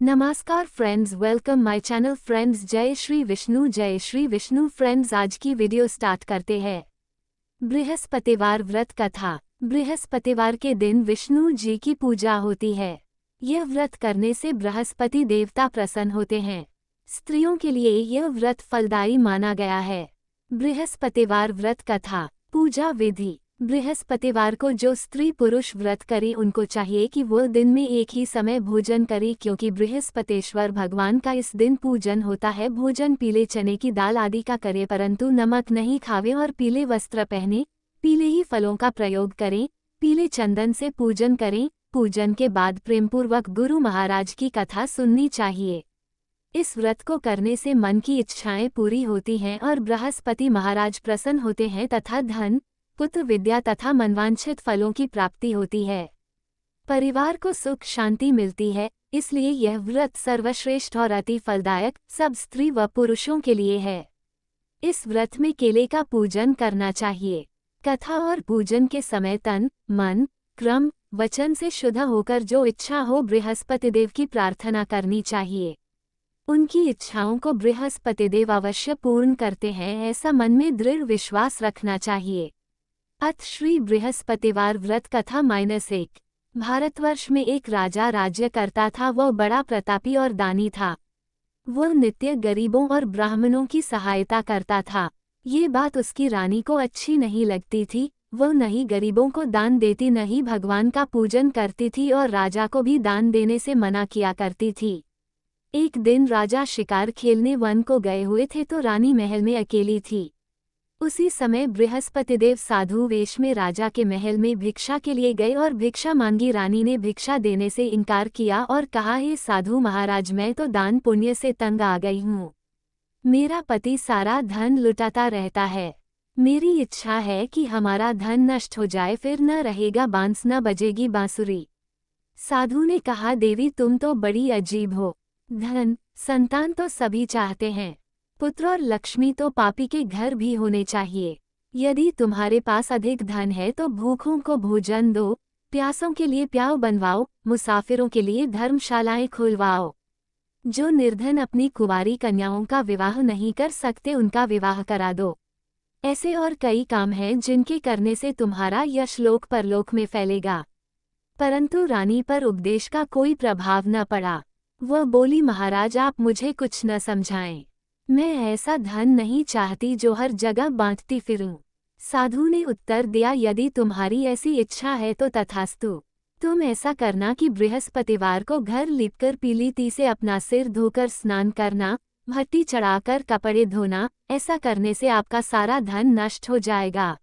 नमस्कार friends, welcome my channel friends. जय Shri Vishnu friends. आज की वीडियो स्टार्ट करते हैं। बृहस्पतिवार व्रत कथा। बृहस्पतिवार के दिन विष्णु जी की पूजा होती है। यह व्रत करने से बृहस्पति देवता प्रसन्न होते हैं। स्त्रियों के लिए यह व्रत फलदायी माना गया है। बृहस्पतिवार व्रत कथा। पूजा विधि। बृहस्पतिवार को जो स्त्री पुरुष व्रत करे उनको चाहिए कि वो दिन में एक ही समय भोजन करे, क्योंकि बृहस्पतेश्वर भगवान का इस दिन पूजन होता है। भोजन पीले चने की दाल आदि का करे, परंतु नमक नहीं खावे और पीले वस्त्र पहने, पीले ही फलों का प्रयोग करें, पीले चंदन से पूजन करें। पूजन के बाद प्रेमपूर्वक गुरु महाराज की कथा सुननी चाहिए। इस व्रत को करने से मन की इच्छाएं पूरी होती हैं और बृहस्पति महाराज प्रसन्न होते हैं तथा धन, पुत्र, विद्या तथा मनवांछित फलों की प्राप्ति होती है। परिवार को सुख शांति मिलती है, इसलिए यह व्रत सर्वश्रेष्ठ और अति फलदायक सब स्त्री व पुरुषों के लिए है। इस व्रत में केले का पूजन करना चाहिए। कथा और पूजन के समय तन, मन, क्रम, वचन से शुद्ध होकर जो इच्छा हो बृहस्पति देव की प्रार्थना करनी चाहिए। उनकी इच्छाओं को बृहस्पति देव अवश्य पूर्ण करते हैं, ऐसा मन में दृढ़ विश्वास रखना चाहिए। अथ श्री बृहस्पतिवार व्रत कथा -1। भारतवर्ष में एक राजा राज्य करता था। वह बड़ा प्रतापी और दानी था। वह नित्य गरीबों और ब्राह्मणों की सहायता करता था। ये बात उसकी रानी को अच्छी नहीं लगती थी। वह न ही गरीबों को दान देती, न ही भगवान का पूजन करती थी और राजा को भी दान देने से मना किया करती थी। एक दिन राजा शिकार खेलने वन को गए हुए थे तो रानी महल में अकेली थी। उसी समय बृहस्पतिदेव साधु वेश में राजा के महल में भिक्षा के लिए गए और भिक्षा मांगी। रानी ने भिक्षा देने से इनकार किया और कहा, हे साधु महाराज, मैं तो दान पुण्य से तंग आ गई हूँ। मेरा पति सारा धन लुटाता रहता है। मेरी इच्छा है कि हमारा धन नष्ट हो जाए, फिर न रहेगा बांस, न बजेगी बांसुरी। साधु ने कहा, देवी तुम तो बड़ी अजीब हो। धन, संतान तो सभी चाहते हैं, पुत्र और लक्ष्मी तो पापी के घर भी होने चाहिए। यदि तुम्हारे पास अधिक धन है तो भूखों को भोजन दो, प्यासों के लिए प्याऊ बनवाओ, मुसाफिरों के लिए धर्मशालाएं खुलवाओ। जो निर्धन अपनी कुंवारी कन्याओं का विवाह नहीं कर सकते उनका विवाह करा दो। ऐसे और कई काम हैं जिनके करने से तुम्हारा यश लोक परलोक में फैलेगा। परंतु रानी पर उपदेश का कोई प्रभाव न पड़ा। वह बोली, महाराज आप मुझे कुछ न समझाएं। मैं ऐसा धन नहीं चाहती जो हर जगह बांटती फिरूं। साधु ने उत्तर दिया, यदि तुम्हारी ऐसी इच्छा है तो तथास्तु। तुम ऐसा करना कि बृहस्पतिवार को घर लीपकर पीली ती से अपना सिर धोकर स्नान करना, भट्टी चढ़ाकर कपड़े धोना। ऐसा करने से आपका सारा धन नष्ट हो जाएगा।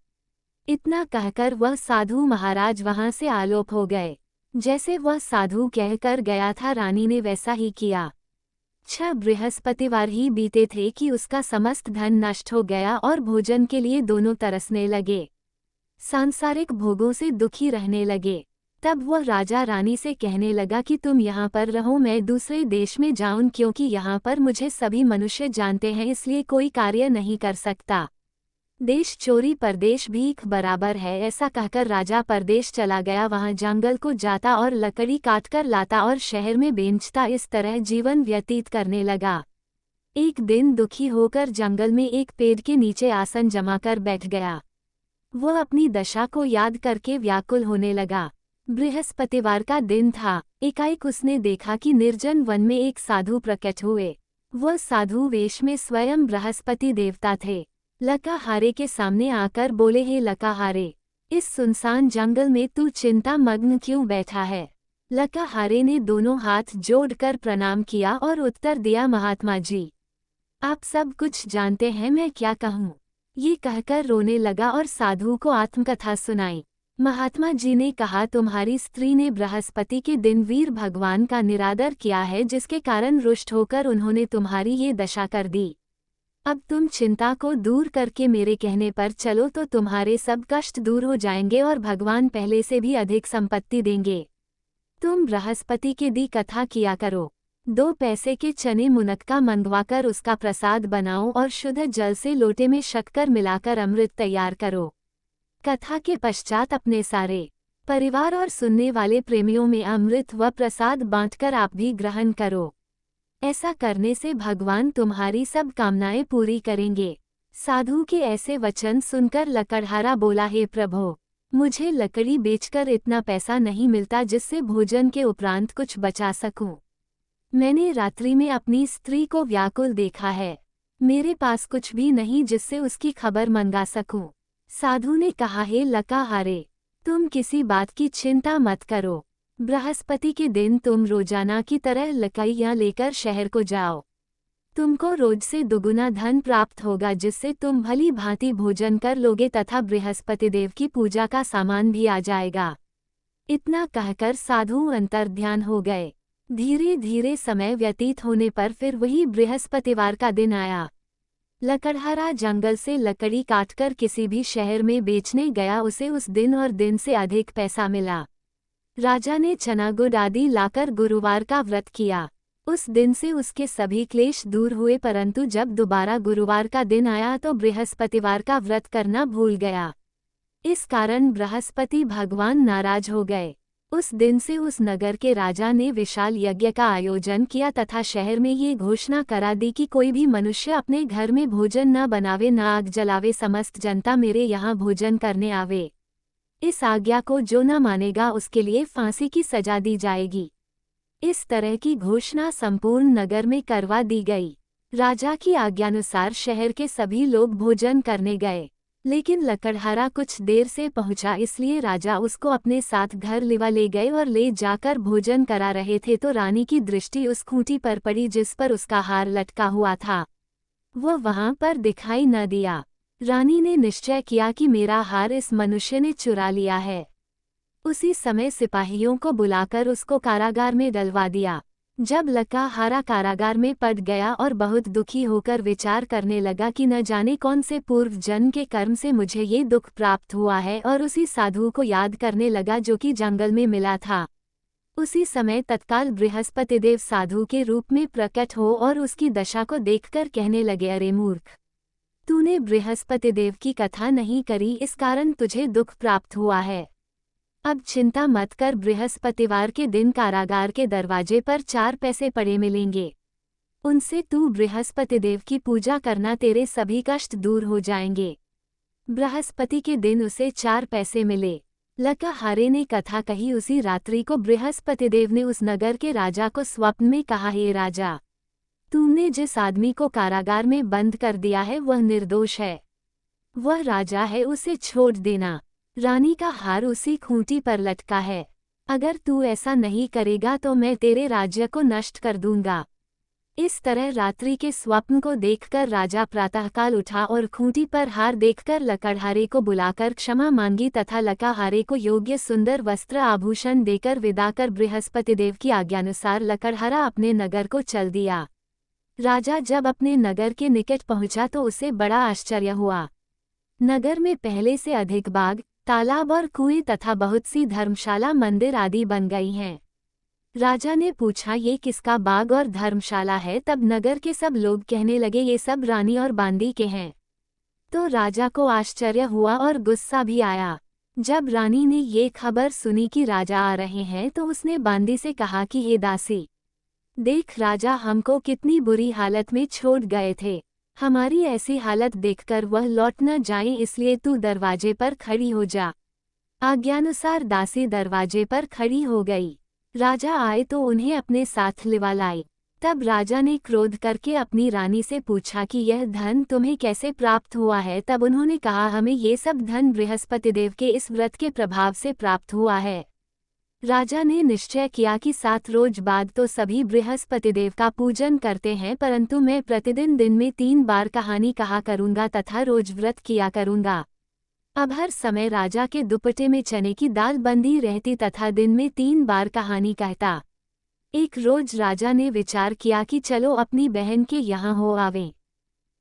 इतना कहकर वह साधु महाराज वहां से आलोप हो गए। जैसे वह साधु कहकर गया था, रानी ने वैसा ही किया। 6 बृहस्पतिवार ही बीते थे कि उसका समस्त धन नष्ट हो गया और भोजन के लिए दोनों तरसने लगे। सांसारिक भोगों से दुखी रहने लगे। तब वह राजा रानी से कहने लगा कि तुम यहाँ पर रहो, मैं दूसरे देश में जाऊं, क्योंकि यहाँ पर मुझे सभी मनुष्य जानते हैं, इसलिए कोई कार्य नहीं कर सकता। देश चोरी परदेश भीख बराबर है। ऐसा कहकर राजा परदेश चला गया। वहां जंगल को जाता और लकड़ी काटकर लाता और शहर में बेचता। इस तरह जीवन व्यतीत करने लगा। एक दिन दुखी होकर जंगल में एक पेड़ के नीचे आसन जमाकर बैठ गया। वह अपनी दशा को याद करके व्याकुल होने लगा। बृहस्पतिवार का दिन था। एकाएक उसने देखा कि निर्जन वन में एक साधु प्रकट हुए। वह साधु वेश में स्वयं बृहस्पति देवता थे। लकाहारे के सामने आकर बोले, हे लकाहारे, इस सुनसान जंगल में तू चिंता मग्न क्यों बैठा है? लकाहारे ने दोनों हाथ जोड़कर प्रणाम किया और उत्तर दिया, महात्मा जी, आप सब कुछ जानते हैं, मैं क्या कहूँ? ये कहकर रोने लगा और साधु को आत्मकथा सुनाई। महात्मा जी ने कहा, तुम्हारी स्त्री ने बृहस्पति के दिन वीर भगवान का निरादर किया है, जिसके कारण रुष्ट होकर उन्होंने तुम्हारी ये दशा कर दी। अब तुम चिंता को दूर करके मेरे कहने पर चलो तो तुम्हारे सब कष्ट दूर हो जाएंगे और भगवान पहले से भी अधिक संपत्ति देंगे। तुम बृहस्पति की दी कथा किया करो। 2 पैसे के चने मुनक्का मंगवाकर उसका प्रसाद बनाओ और शुद्ध जल से लोटे में शक्कर मिलाकर अमृत तैयार करो। कथा के पश्चात अपने सारे परिवार और सुनने वाले प्रेमियों में अमृत व प्रसाद बांटकर आप भी ग्रहण करो। ऐसा करने से भगवान तुम्हारी सब कामनाएं पूरी करेंगे। साधु के ऐसे वचन सुनकर लकड़हारा बोला, हे प्रभु, मुझे लकड़ी बेचकर इतना पैसा नहीं मिलता जिससे भोजन के उपरांत कुछ बचा सकूं। मैंने रात्रि में अपनी स्त्री को व्याकुल देखा है। मेरे पास कुछ भी नहीं जिससे उसकी खबर मंगा सकूं। साधु ने कहा, हे लकड़हारे, तुम किसी बात की चिंता मत करो। बृहस्पति के दिन तुम रोजाना की तरह लकड़ियां लेकर शहर को जाओ। तुमको रोज से दुगुना धन प्राप्त होगा जिससे तुम भली भांति भोजन कर लोगे तथा बृहस्पति देव की पूजा का सामान भी आ जाएगा। इतना कहकर साधु अंतर्ध्यान हो गए। धीरे धीरे समय व्यतीत होने पर फिर वही बृहस्पतिवार का दिन आया। लकड़हारा जंगल से लकड़ी काटकर किसी भी शहर में बेचने गया। उसे उस दिन और दिन से अधिक पैसा मिला। राजा ने चना गुड़ आदि लाकर गुरुवार का व्रत किया। उस दिन से उसके सभी क्लेश दूर हुए, परंतु जब दोबारा गुरुवार का दिन आया तो बृहस्पतिवार का व्रत करना भूल गया। इस कारण बृहस्पति भगवान नाराज हो गए। उस दिन से उस नगर के राजा ने विशाल यज्ञ का आयोजन किया तथा शहर में ये घोषणा करा दी कि कोई भी मनुष्य अपने घर में भोजन न बनावे, न आग जलावे, समस्त जनता मेरे यहाँ भोजन करने आवे। इस आज्ञा को जो न मानेगा उसके लिए फांसी की सजा दी जाएगी। इस तरह की घोषणा संपूर्ण नगर में करवा दी गई। राजा की आज्ञानुसार शहर के सभी लोग भोजन करने गए, लेकिन लकड़हारा कुछ देर से पहुंचा, इसलिए राजा उसको अपने साथ घर ले गए और ले जाकर भोजन करा रहे थे तो रानी की दृष्टि उस खूंटी पर पड़ी जिस पर उसका हार लटका हुआ था। वह वहां पर दिखाई न दिया। रानी ने निश्चय किया कि मेरा हार इस मनुष्य ने चुरा लिया है। उसी समय सिपाहियों को बुलाकर उसको कारागार में डलवा दिया। जब लकड़हारा कारागार में पड़ गया और बहुत दुखी होकर विचार करने लगा कि न जाने कौन से पूर्व जन्म के कर्म से मुझे ये दुख प्राप्त हुआ है, और उसी साधु को याद करने लगा जो कि जंगल में मिला था। उसी समय तत्काल बृहस्पति देव साधु के रूप में प्रकट हो और उसकी दशा को देखकर कहने लगे, अरे मूर्ख, तूने बृहस्पति देव की कथा नहीं करी, इस कारण तुझे दुख प्राप्त हुआ है। अब चिंता मत कर, बृहस्पतिवार के दिन कारागार के दरवाजे पर 4 पैसे पड़े मिलेंगे। उनसे तू बृहस्पति देव की पूजा करना, तेरे सभी कष्ट दूर हो जाएंगे। बृहस्पति के दिन उसे 4 पैसे मिले। लकड़हारे ने कथा कही। उसी रात्रि को बृहस्पति देव ने उस नगर के राजा को स्वप्न में कहा, हे राजा, तुमने जिस आदमी को कारागार में बंद कर दिया है वह निर्दोष है। वह राजा है, उसे छोड़ देना। रानी का हार उसी खूंटी पर लटका है। अगर तू ऐसा नहीं करेगा तो मैं तेरे राज्य को नष्ट कर दूंगा। इस तरह रात्रि के स्वप्न को देखकर राजा प्रातःकाल उठा और खूंटी पर हार देखकर लकड़हारे को बुलाकर क्षमा मांगी तथा लकड़हारे को योग्य सुंदर वस्त्र आभूषण देकर विदा कर बृहस्पति देव की आज्ञानुसार लकड़हारा अपने नगर को चल दिया। राजा जब अपने नगर के निकट पहुंचा तो उसे बड़ा आश्चर्य हुआ। नगर में पहले से अधिक बाग, तालाब और कुएं तथा बहुत सी धर्मशाला, मंदिर आदि बन गई हैं। राजा ने पूछा, ये किसका बाग और धर्मशाला है? तब नगर के सब लोग कहने लगे, ये सब रानी और बांदी के हैं। तो राजा को आश्चर्य हुआ और गुस्सा भी आया। जब रानी ने ये खबर सुनी कि राजा आ रहे हैं तो उसने बांदी से कहा कि हे दासी, देख राजा हमको कितनी बुरी हालत में छोड़ गए थे। हमारी ऐसी हालत देखकर वह लौट न जाए, इसलिए तू दरवाजे पर खड़ी हो जा। आज्ञानुसार दासी दरवाजे पर खड़ी हो गई। राजा आए तो उन्हें अपने साथ लिवा लाई। तब राजा ने क्रोध करके अपनी रानी से पूछा कि यह धन तुम्हें कैसे प्राप्त हुआ है? तब उन्होंने कहा, हमें ये सब धन बृहस्पति देव के इस व्रत के प्रभाव से प्राप्त हुआ है। राजा ने निश्चय किया कि 7 रोज बाद तो सभी बृहस्पति देव का पूजन करते हैं, परंतु मैं प्रतिदिन दिन में 3 बार कहानी कहा करूंगा तथा रोज व्रत किया करूंगा। अब हर समय राजा के दुपट्टे में चने की दाल बंधी रहती तथा दिन में 3 बार कहानी कहता। एक रोज राजा ने विचार किया कि चलो अपनी बहन के यहाँ हो आवें।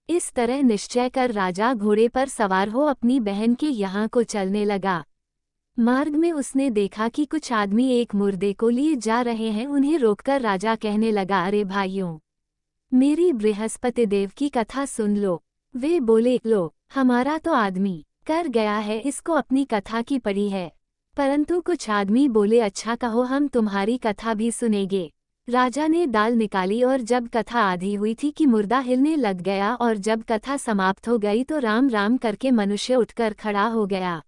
इस तरह निश्चय कर राजा घोड़े पर सवार हो अपनी बहन के यहाँ को चलने लगा। मार्ग में उसने देखा कि कुछ आदमी एक मुर्दे को लिए जा रहे हैं। उन्हें रोककर राजा कहने लगा, अरे भाइयों, मेरी बृहस्पति देव की कथा सुन लो। वे बोले, लो, हमारा तो आदमी कर गया है, इसको अपनी कथा की पड़ी है। परंतु कुछ आदमी बोले, अच्छा कहो, हम तुम्हारी कथा भी सुनेंगे। राजा ने दाल निकाली और जब कथा आधी हुई थी कि मुर्दा हिलने लग गया, और जब कथा समाप्त हो गई तो राम राम करके मनुष्य उठकर खड़ा हो गया।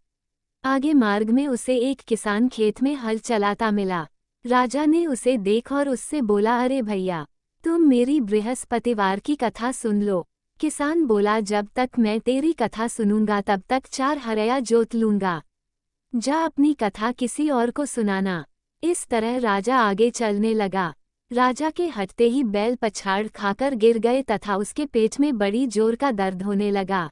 आगे मार्ग में उसे एक किसान खेत में हल चलाता मिला। राजा ने उसे देख और उससे बोला, अरे भैया, तुम मेरी बृहस्पतिवार की कथा सुन लो। किसान बोला, जब तक मैं तेरी कथा सुनूंगा तब तक 4 हरया जोत लूंगा। जा अपनी कथा किसी और को सुनाना। इस तरह राजा आगे चलने लगा। राजा के हटते ही बैल पछाड़ खाकर गिर गए तथा उसके पेट में बड़ी जोर का दर्द होने लगा।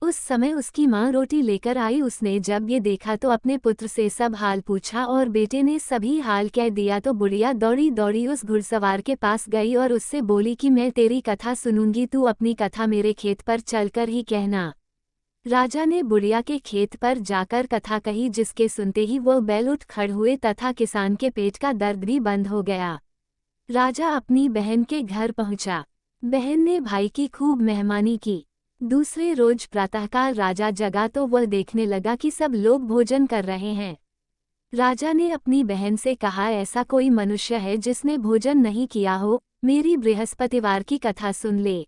उस समय उसकी माँ रोटी लेकर आई। उसने जब ये देखा तो अपने पुत्र से सब हाल पूछा और बेटे ने सभी हाल कह दिया। तो बुढ़िया दौड़ी दौड़ी उस घुड़सवार के पास गई और उससे बोली कि मैं तेरी कथा सुनूंगी, तू अपनी कथा मेरे खेत पर चलकर ही कहना। राजा ने बुढ़िया के खेत पर जाकर कथा कही, जिसके सुनते ही वो बैल उठ खड़ हुए तथा किसान के पेट का दर्द भी बंद हो गया। राजा अपनी बहन के घर पहुंचा। बहन ने भाई की खूब मेहमानी की। दूसरे रोज प्रातःकाल राजा जगा तो वह देखने लगा कि सब लोग भोजन कर रहे हैं। राजा ने अपनी बहन से कहा, ऐसा कोई मनुष्य है जिसने भोजन नहीं किया हो, मेरी बृहस्पतिवार की कथा सुन ले।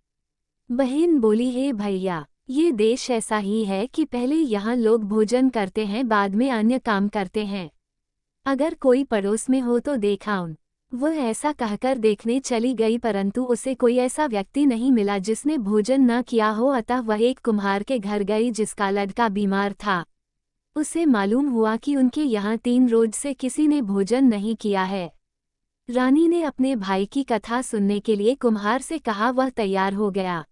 बहन बोली, हे भैया, ये देश ऐसा ही है कि पहले यहाँ लोग भोजन करते हैं, बाद में अन्य काम करते हैं। अगर कोई पड़ोस में हो तो देखा उन। वह ऐसा कहकर देखने चली गई, परंतु उसे कोई ऐसा व्यक्ति नहीं मिला जिसने भोजन न किया हो। अतः वह एक कुम्हार के घर गई जिसका लड़का बीमार था। उसे मालूम हुआ कि उनके यहाँ 3 रोज से किसी ने भोजन नहीं किया है। रानी ने अपने भाई की कथा सुनने के लिए कुम्हार से कहा। वह तैयार हो गया।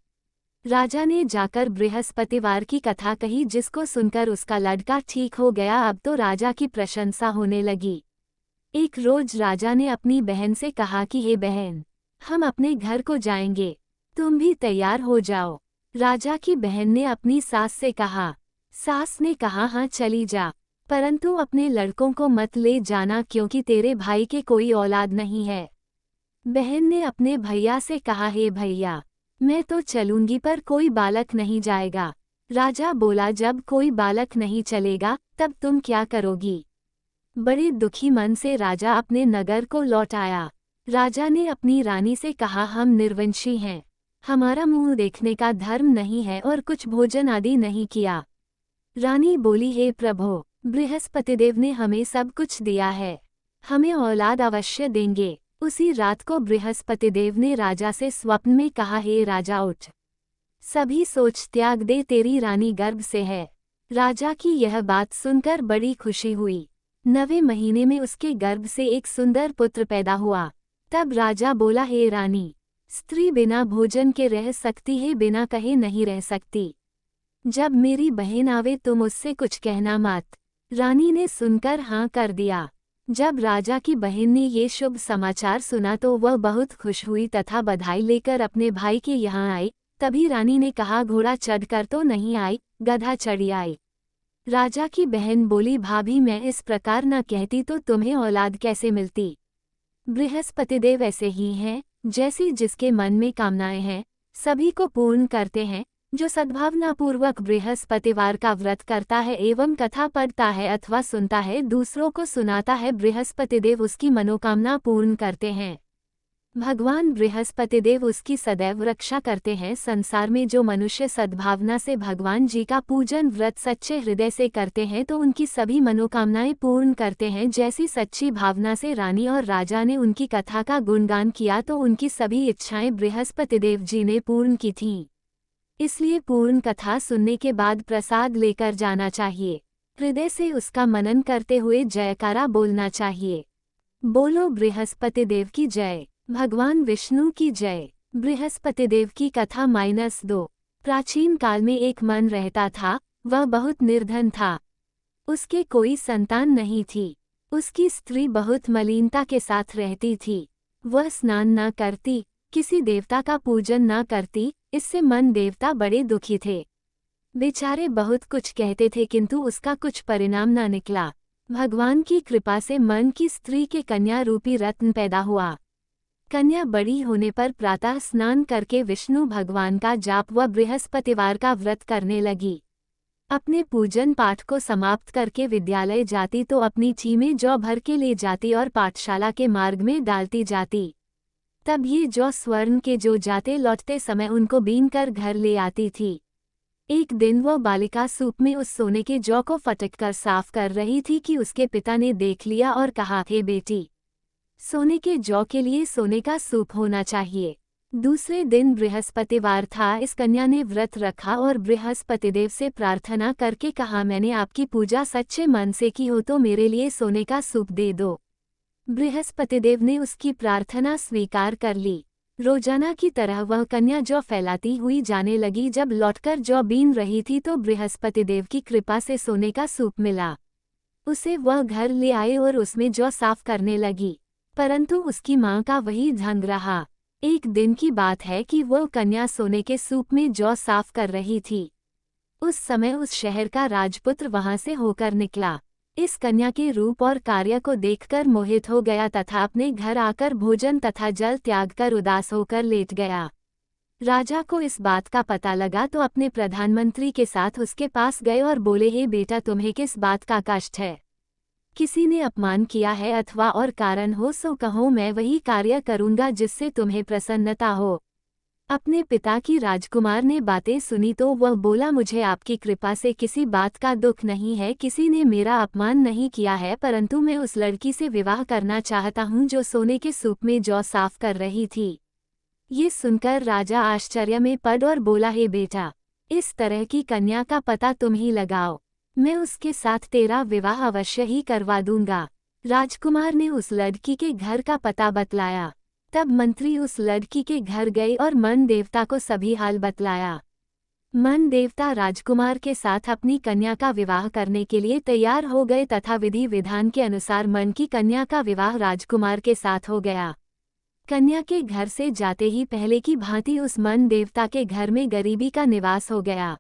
राजा ने जाकर बृहस्पतिवार की कथा कही, जिसको सुनकर उसका लड़का ठीक हो गया। अब तो राजा की प्रशंसा होने लगी। एक रोज राजा ने अपनी बहन से कहा कि हे बहन, हम अपने घर को जाएंगे, तुम भी तैयार हो जाओ। राजा की बहन ने अपनी सास से कहा। सास ने कहा, हाँ चली जा, परंतु अपने लड़कों को मत ले जाना, क्योंकि तेरे भाई के कोई औलाद नहीं है। बहन ने अपने भैया से कहा, हे भैया, मैं तो चलूंगी पर कोई बालक नहीं जाएगा। राजा बोला, जब कोई बालक नहीं चलेगा तब तुम क्या करोगी। बड़े दुखी मन से राजा अपने नगर को लौट आया। राजा ने अपनी रानी से कहा, हम निर्वंशी हैं, हमारा मुंह देखने का धर्म नहीं है और कुछ भोजन आदि नहीं किया। रानी बोली, हे प्रभो, बृहस्पतिदेव ने हमें सब कुछ दिया है, हमें औलाद अवश्य देंगे। उसी रात को बृहस्पतिदेव ने राजा से स्वप्न में कहा, हे राजा, उठ, सभी सोच त्याग दे, तेरी रानी गर्भ से है। राजा की यह बात सुनकर बड़ी खुशी हुई। 9वें महीने में उसके गर्भ से एक सुंदर पुत्र पैदा हुआ। तब राजा बोला, हे रानी, स्त्री बिना भोजन के रह सकती है, बिना कहे नहीं रह सकती। जब मेरी बहन आवे तुम उससे कुछ कहना मत। रानी ने सुनकर हाँ कर दिया। जब राजा की बहन ने ये शुभ समाचार सुना तो वह बहुत खुश हुई तथा बधाई लेकर अपने भाई के यहाँ आई। तभी रानी ने कहा, घोड़ा चढ़कर तो नहीं आई, गधा चढ़ी आई। राजा की बहन बोली, भाभी, मैं इस प्रकार न कहती तो तुम्हें औलाद कैसे मिलती। बृहस्पतिदेव ऐसे ही हैं, जैसी जिसके मन में कामनाएं हैं सभी को पूर्ण करते हैं। जो सद्भावनापूर्वक बृहस्पतिवार का व्रत करता है एवं कथा पढ़ता है अथवा सुनता है, दूसरों को सुनाता है, बृहस्पतिदेव उसकी मनोकामना पूर्ण करते हैं। भगवान बृहस्पतिदेव उसकी सदैव रक्षा करते हैं। संसार में जो मनुष्य सद्भावना से भगवान जी का पूजन व्रत सच्चे हृदय से करते हैं तो उनकी सभी मनोकामनाएं पूर्ण करते हैं। जैसी सच्ची भावना से रानी और राजा ने उनकी कथा का गुणगान किया तो उनकी सभी इच्छाएं बृहस्पतिदेव जी ने पूर्ण की थीं। इसलिए पूर्ण कथा सुनने के बाद प्रसाद लेकर जाना चाहिए। हृदय से उसका मनन करते हुए जयकारा बोलना चाहिए। बोलो बृहस्पतिदेव की जय, भगवान विष्णु की जय। बृहस्पतिदेव की कथा -2। प्राचीन काल में एक मन रहता था, वह बहुत निर्धन था। उसके कोई संतान नहीं थी। उसकी स्त्री बहुत मलिनता के साथ रहती थी। वह स्नान न करती, किसी देवता का पूजन न करती। इससे मन देवता बड़े दुखी थे। बेचारे बहुत कुछ कहते थे किंतु उसका कुछ परिणाम न निकला। भगवान की कृपा से मन की स्त्री के कन्या रूपी रत्न पैदा हुआ। कन्या बड़ी होने पर प्रातः स्नान करके विष्णु भगवान का जाप व बृहस्पतिवार का व्रत करने लगी। अपने पूजन पाठ को समाप्त करके विद्यालय जाती तो अपनी चीमें जौ भर के ले जाती और पाठशाला के मार्ग में डालती जाती। तब ये जौ स्वर्ण के जो जाते लौटते समय उनको बीन कर घर ले आती थी। एक दिन वह बालिका सूप में उस सोने के जौ को फटक कर साफ कर रही थी कि उसके पिता ने देख लिया और कहा, हे बेटी, सोने के जौ के लिए सोने का सूप होना चाहिए। दूसरे दिन बृहस्पतिवार था। इस कन्या ने व्रत रखा और बृहस्पतिदेव से प्रार्थना करके कहा, मैंने आपकी पूजा सच्चे मन से की हो तो मेरे लिए सोने का सूप दे दो। बृहस्पतिदेव ने उसकी प्रार्थना स्वीकार कर ली। रोजाना की तरह वह कन्या जौ फैलाती हुई जाने लगी। जब लौटकर जौ बीन रही थी तो बृहस्पतिदेव की कृपा से सोने का सूप मिला। उसे वह घर ले आए और उसमें जौ साफ करने लगी, परंतु उसकी मां का वही ढंग रहा। एक दिन की बात है कि वह कन्या सोने के सूप में जौ साफ कर रही थी। उस समय उस शहर का राजपुत्र वहां से होकर निकला। इस कन्या के रूप और कार्य को देखकर मोहित हो गया तथा अपने घर आकर भोजन तथा जल त्याग कर उदास होकर लेट गया। राजा को इस बात का पता लगा तो अपने प्रधानमंत्री के साथ उसके पास गए और बोले, हे बेटा, तुम्हें किस बात का कष्ट है? किसी ने अपमान किया है अथवा और कारण हो सो कहो, मैं वही कार्य करूंगा जिससे तुम्हें प्रसन्नता हो। अपने पिता की राजकुमार ने बातें सुनी तो वह बोला, मुझे आपकी कृपा से किसी बात का दुख नहीं है, किसी ने मेरा अपमान नहीं किया है, परंतु मैं उस लड़की से विवाह करना चाहता हूँ जो सोने के सूप में जौ साफ कर रही थी। ये सुनकर राजा आश्चर्य में पड़ और बोला, हे बेटा, इस तरह की कन्या का पता तुम ही लगाओ, मैं उसके साथ तेरा विवाह अवश्य ही करवा दूंगा। राजकुमार ने उस लड़की के घर का पता बतलाया। तब मंत्री उस लड़की के घर गए और मन देवता को सभी हाल बतलाया। मन देवता राजकुमार के साथ अपनी कन्या का विवाह करने के लिए तैयार हो गए तथा विधि विधान के अनुसार मन की कन्या का विवाह राजकुमार के साथ हो गया। कन्या के घर से जाते ही पहले की भांति उस मन देवता के घर में गरीबी का निवास हो गया।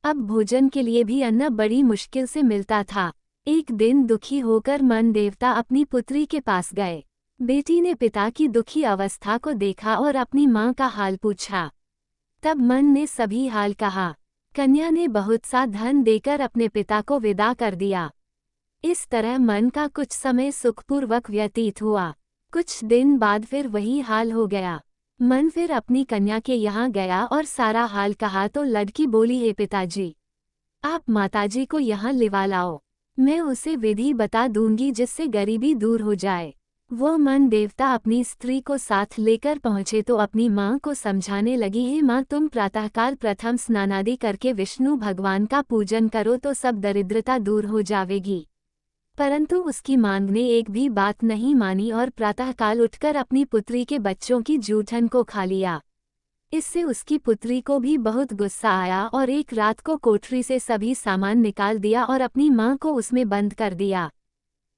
अब भोजन के लिए भी अन्न बड़ी मुश्किल से मिलता था। एक दिन दुखी होकर मन देवता अपनी पुत्री के पास गए। बेटी ने पिता की दुखी अवस्था को देखा और अपनी मां का हाल पूछा। तब मन ने सभी हाल कहा। कन्या ने बहुत सा धन देकर अपने पिता को विदा कर दिया। इस तरह मन का कुछ समय सुखपूर्वक व्यतीत हुआ। कुछ दिन बाद फिर वही हाल हो गया। मन फिर अपनी कन्या के यहाँ गया और सारा हाल कहा तो लड़की बोली, हे पिताजी, आप माताजी को यहाँ लिवा लाओ, मैं उसे विधि बता दूंगी जिससे गरीबी दूर हो जाए। वो मन देवता अपनी स्त्री को साथ लेकर पहुँचे तो अपनी माँ को समझाने लगी, हे माँ, तुम प्रातःकाल प्रथम स्नानादि करके विष्णु भगवान का पूजन करो तो सब दरिद्रता दूर हो जाएगी। परंतु उसकी माँ ने एक भी बात नहीं मानी और प्रातःकाल उठकर अपनी पुत्री के बच्चों की जूठन को खा लिया। इससे उसकी पुत्री को भी बहुत गुस्सा आया और एक रात को कोठरी से सभी सामान निकाल दिया और अपनी माँ को उसमें बंद कर दिया।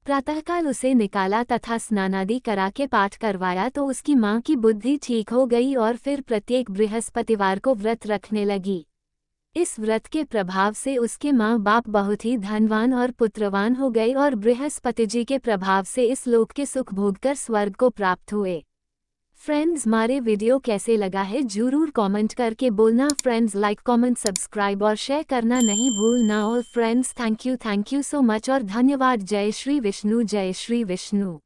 प्रातःकाल उसे निकाला तथा स्नानादि करा के पाठ करवाया तो उसकी माँ की बुद्धि ठीक हो गई और फिर प्रत्येक बृहस्पतिवार को व्रत रखने लगी। इस व्रत के प्रभाव से उसके माँ बाप बहुत ही धनवान और पुत्रवान हो गए और बृहस्पति जी के प्रभाव से इस लोक के सुख भोगकर स्वर्ग को प्राप्त हुए। फ्रेंड्स, हमारे वीडियो कैसे लगा है जरूर कमेंट करके बोलना। फ्रेंड्स, लाइक, कमेंट, सब्सक्राइब और शेयर करना नहीं भूलना। और friends, thank you so much और धन्यवाद। जय श्री विष्णु, जय श्री विष्णु।